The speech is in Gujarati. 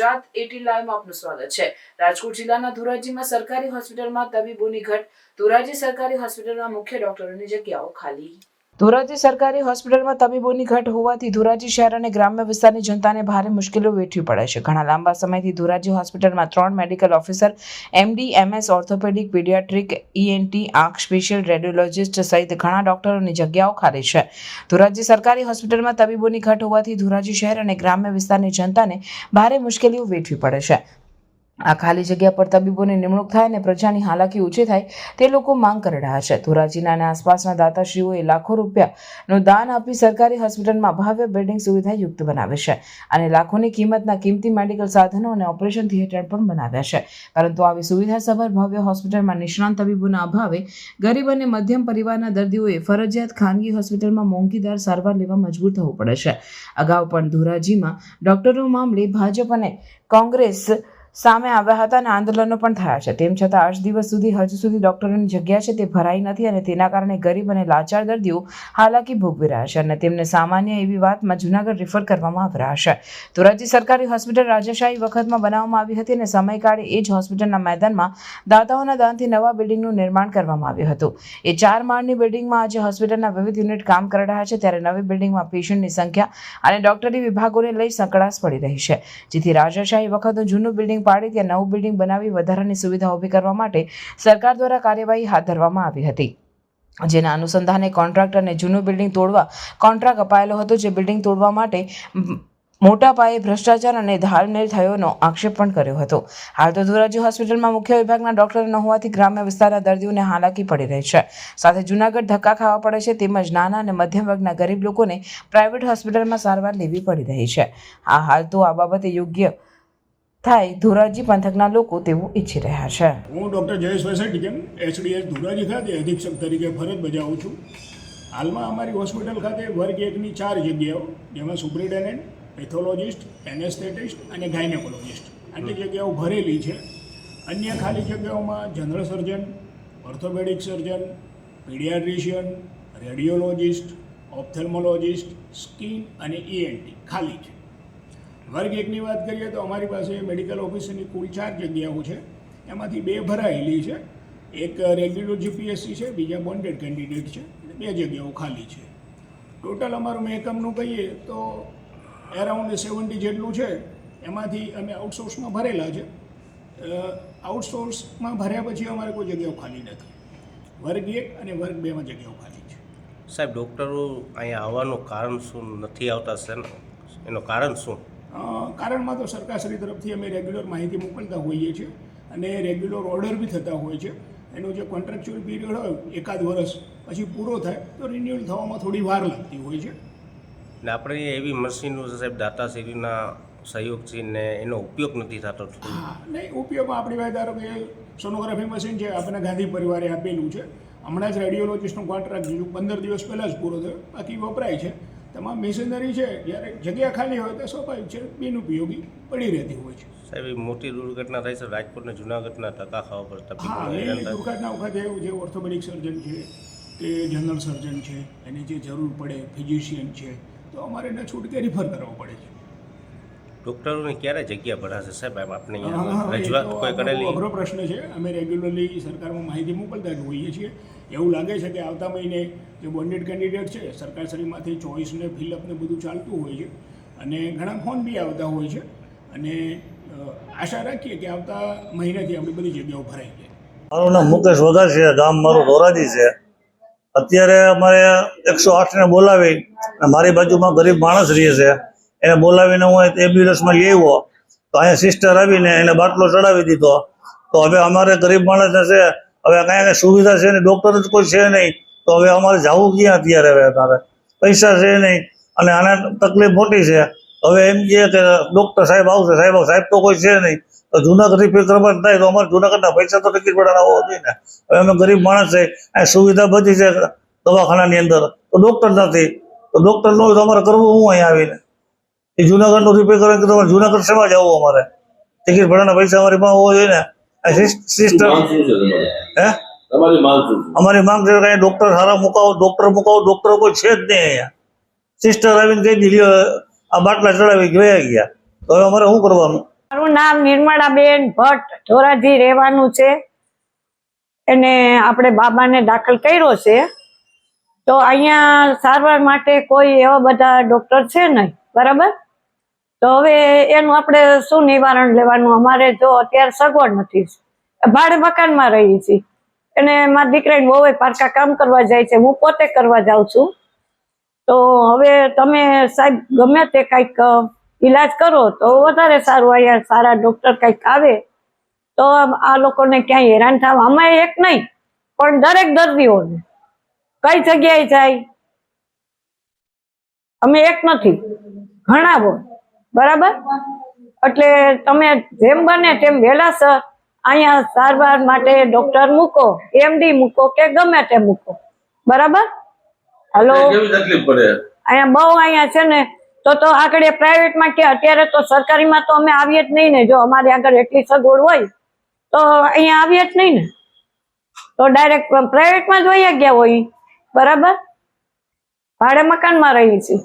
ગુજરાત 18 લાઈવમાં આપનું સ્વાગત છે। રાજકોટ જિલ્લાના ધોરાજીમાં સરકારી હોસ્પિટલમાં તબીબોની ઘટ। ધોરાજી સરકારી હોસ્પિટલમાં મુખ્ય ડોક્ટરોની જગ્યાઓ ખાલી। ધોરાજી સરકારી હોસ્પિટલમાં તબીબોની ઘટ હોવાથી ધોરાજી શહેર અને ગ્રામ્ય વિસ્તારની જનતાને ભારે મુશ્કેલીઓ વેઠવી પડે છે। ઘણા લાંબા સમયથી ધોરાજી હોસ્પિટલમાં 3 medical officer, MD, MS, orthopaedic, paediatric, ENT, આંખ સ્પેશિયલ, રેડિયોલોજિસ્ટ સહિત ઘણા ડોક્ટરોની જગ્યાઓ ખાલી છે। ધોરાજી સરકારી હોસ્પિટલમાં તબીબોની ઘટ હોવાથી ધોરાજી શહેર અને ગ્રામ્ય વિસ્તારની જનતાને ભારે મુશ્કેલીઓ વેઠવી પડે છે। આ ખાલી જગ્યા પર તબીબોની નિમણૂક થાય અને પ્રજાની હાલાકી ઓછી થાય તે લોકો માંગ કરી રહ્યા છે। ધોરાજીના અને આસપાસના દાતાશ્રીઓએ લાખો રૂપિયાનું દાન આપી સરકારી હોસ્પિટલમાં ભવ્ય બિલ્ડિંગ સુવિધા યુક્ત બનાવે છે અને લાખોની કિંમતના કિંમતી મેડિકલ સાધનો અને ઓપરેશન થિયેટર પણ બનાવ્યા છે, પરંતુ આવી સુવિધાસભર ભવ્ય હોસ્પિટલમાં નિષ્ણાંત તબીબોના અભાવે ગરીબ અને મધ્યમ પરિવારના દર્દીઓએ ફરજિયાત ખાનગી હોસ્પિટલમાં મોંઘીદાર સારવાર લેવા મજબૂર થવું પડે છે। અગાઉ પણ ધોરાજીમાં ડોક્ટરો મામલે ભાજપ અને કોંગ્રેસ સામે આવ્યા હતા અને આંદોલનો પણ થયા છે। તેમ છતાં આજ દિવસ સુધી હજુ સુધી ડોક્ટરોની જગ્યા છે તે ભરાઈ નથી અને તેના કારણે ગરીબ અને લાચાર દર્દીઓ હાલાકી ભોગવી રહ્યા છે અને તેમને સામાન્ય એવી વાતમાં જૂનાગઢ રિફર કરવામાં આવી રહ્યા છે। ધોરાજી સરકારી હોસ્પિટલ રાજાશાહી વખતમાં બનાવવામાં આવી હતી અને સમયકાળે એ જ હોસ્પિટલના મેદાનમાં દાતાઓના દાનથી નવા બિલ્ડિંગનું નિર્માણ કરવામાં આવ્યું હતું। એ 4 માળની બિલ્ડિંગમાં આજે હોસ્પિટલના વિવિધ યુનિટ કામ કરી રહ્યા છે, ત્યારે નવી બિલ્ડિંગમાં પેશન્ટની સંખ્યા અને ડોક્ટરી વિભાગોને લઈ સંકળાશ પડી રહી છે, જેથી રાજાશાહી વખતનું જૂનું બિલ્ડિંગ પાડી ત્યાં નવું બિલ્ડિંગ બનાવી વધારાની સુવિધા ઊભી કરવા માટે સરકાર દ્વારા કાર્યવાહી હાથ ધરવામાં આવી હતી, જેના અનુસંધાને કોન્ટ્રાક્ટરને જૂનું બિલ્ડિંગ તોડવા કોન્ટ્રાક્ટ અપાયેલો હતો, જે બિલ્ડિંગ તોડવા માટે મોટા પાયે ભ્રષ્ટાચાર અને ધારમેળ થયોનો આક્ષેપ પણ કર્યો હતો। હાલ તો ધોરાજી હોસ્પિટલમાં મુખ્ય વિભાગના ડોક્ટર ન હોવાથી ગ્રામ્ય વિસ્તારના દર્દીઓને હાલાકી પડી રહી છે, સાથે જૂનાગઢ ધક્કા ખાવા પડે છે, તેમજ નાના અને મધ્યમ વર્ગના ગરીબ લોકોને પ્રાઇવેટ હોસ્પિટલમાં સારવાર લેવી પડી રહી છે। આ હાલ તો આ બાબતે યોગ્ય થાય ધોરાજી પંથકના લોકો તેવું ઈચ્છી રહ્યા છે। હું ડૉક્ટર જયેશ વસેટિકન HDS ધોરાજી ખાતે અધિક્ષક તરીકે ફરજ બજાવું છું। હાલમાં અમારી હોસ્પિટલ ખાતે વર્ગ 1ની 4 જગ્યાઓ, જેમાં સુપ્રિન્ટેન્ડન્ટ, પેથોલોજિસ્ટ, એનેસ્થેટિસ્ટ અને ગાયનેકોલોજિસ્ટ આટલી જગ્યાઓ ભરેલી છે। અન્ય ખાલી જગ્યાઓમાં general surgeon, orthopaedic surgeon, paediatrician, radiologist, ophthalmologist, skin અને ENT ખાલી છે। વર્ગ 1ની વાત કરીએ તો અમારી પાસે મેડિકલ ઓફિસરની કુલ 4 જગ્યાઓ છે, એમાંથી 2 ભરાયેલી છે, એક રેગ્યુલર GPSC છે, બીજા બોન્ડેડ કેન્ડિડેટ છે, 2 જગ્યાઓ ખાલી છે। ટોટલ અમારું મહેકમનું કહીએ તો એરાઉન્ડ 70 જેટલું છે, એમાંથી અમે આઉટસોર્સમાં ભરેલા છે। આઉટસોર્સમાં ભર્યા પછી અમારે કોઈ જગ્યાઓ ખાલી નથી। વર્ગ 1 અને વર્ગ 2માં જગ્યાઓ ખાલી છે। સાહેબ, ડૉક્ટરો અહીંયા આવવાનું કારણ શું નથી આવતા સર? એનું કારણ શું? કારણમાં તો સરકારશ્રી તરફથી અમે રેગ્યુલર માહિતી મોકલતા હોઈએ છીએ અને રેગ્યુલર ઓર્ડર બી થતા હોય છે। એનો જે કોન્ટ્રાક્ચ્યુઅલ પીરિયડ હોય 1 વર્ષ પછી પૂરો થાય તો રિન્યુઅલ થવામાં થોડી વાર લાગતી હોય છે। ને આપણે એવી મશીનો સાહેબ દાતાશ્રીના સહયોગથી ને એનો ઉપયોગ નથી થતો? હા, નહીં, ઉપયોગમાં આપણી વાત ધારો કે સોનોગ્રાફી મશીન છે, આપણને ગાંધી પરિવારે આપેલું છે। હમણાં જ રેડિયોલોજિસ્ટનો કોન્ટ્રાક્ટ 15 દિવસ પહેલાં જ પૂરો થયો, બાકી વપરાય છે। તમામ મશીનરી છે, જ્યારે જગ્યા ખાલી હોય તો સ્વાભાવિક છે બિનઉપયોગી પડી રહેતી હોય છે। સાહેબ, મોટી દુર્ઘટના થાય છે રાજકોટ અને જૂનાગઢના ધક્કા ખાવા પડતા? હા, એ દુર્ઘટના વખતે એવું જે ઓર્થોપેડિક સર્જન છે કે જનરલ સર્જન છે, એની જે જરૂર પડે, ફિઝિશિયન છે, તો અમારે એને છૂટકે રિફર કરવો પડે છે। ડૉક્ટરોની ક્યારે જગ્યા ભરાશે સાહેબ? આપણે રજૂઆત કોઈ કરેલી? અઘરો પ્રશ્ન છે। અમે રેગ્યુલરલી સરકારમાં માહિતી મોકલતા જ હોઈએ છીએ। એવું લાગે છે કે આવતા મહિને જે બોન્ડેડ કેન્ડિડેટ છે, સરકારશ્રીમાંથી ચોઇસને ફિલઅપને બધું ચાલતું હોય છે અને ઘણા ફોન બી આવતા હોય છે અને આશા રાખીએ કે આવતા મહિનાથી આપણી બધી જગ્યાઓ ભરાઈ જાય। મારું નામ મુકેશ વઘાર છે, ગામ મારું ધોરાજી છે। અત્યારે અમારે 108ને બોલાવી, મારી બાજુમાં ગરીબ માણસ રહે છે, એને બોલાવીને હું એમ્બ્યુલન્સમાં લઈ આવ્યો તો અહીંયા સિસ્ટર આવીને એને બાટલો ચડાવી દીધો। તો હવે અમારે ગરીબ માણસને છે, હવે કાંઈ સુવિધા છે નહીં, ડૉક્ટર જ કોઈ છે નહીં, તો હવે અમારે જવું ક્યાં? અત્યારે હવે અમારે પૈસા છે નહીં અને આને તકલીફ મોટી છે। હવે એમ કહે કે ડૉક્ટર સાહેબ આવશે, સાહેબ તો કોઈ છે નહીં, તો જૂનાગઢ રિપેર કરવા થાય તો અમારે જૂનાગઢના પૈસા તો ટિકિટ ભાડાના હોવા જોઈએ ને। હવે અમે ગરીબ માણસ છે, આ સુવિધા બધી છે દવાખાનાની અંદર, તો ડૉક્ટર નથી, તો ડૉક્ટર ન હોય તો અમારે કરવું હું અહીંયા આવીને? એ જૂનાગઢનું રિપેર કરવા કે તમારે જૂનાગઢ શેમાં જવું? અમારે ટિકિટ ભાડાના પૈસા અમારી પાસે હોવા જોઈએ ને। સિસ્ટર અમારી માંગ છે કે ડૉક્ટર સારા મુકાવો, ડૉક્ટર કોઈ છે જ નહીં અહીંયા। સિસ્ટર આવીને કહી દીધી આ બાટલા ચડાવી ગયા, તો હવે અમારે શું કરવાનું? મારું નામ નિર્મળાબેન ભટ્ટ ધોરાજી રહેવાનું છે. એને આપણે બાબાને દાખલ કર્યો છે. તો અહીંયા સારવાર માટે કોઈ એવા બધા ડોક્ટર છે નહીં, બરાબર. તો હવે એનું આપણે શું નિવારણ લેવાનું? અમારે જો અત્યારે સગવડ નથી, ભાડે મકાનમાં રહી છીએ. અને મારા દીકરાને બહુ પારકા કામ કરવા જાય છે, હું પોતે કરવા જાઉં છું. તો હવે તમે સાહેબ ગમે તે કંઈક ઈલાજ કરો તો વધારે સારું. અહીંયા સારા ડોક્ટર કંઈક આવે તો આ લોકોને ક્યાંય હેરાન થવા, અમે એક નહીં પણ દરેક દર્દીઓને કઈ જગ્યાએ જાય, અમે એક નથી, ઘણા હોય, બરાબર. એટલે તમે જેમ બને તેમ વહેલાસર અહીંયા સારવાર માટે ડોક્ટર મૂકો, એમડી મૂકો કે ગમે તે મૂકો, બરાબર. હલો, અહીંયા બહુ અહીંયા છે ને તો આગળ પ્રાઇવેટમાં કે અત્યારે તો સરકારીમાં તો અમે આવીએ જ નહીં ને. જો અમારી આગળ એટલી સગવડ હોય તો અહીંયા આવીએ જ નહીં ને, તો ડાયરેક્ટ પ્રાઇવેટમાં જ વહી ગયા હોય, બરાબર. ભાડે મકાનમાં રહી છીએ.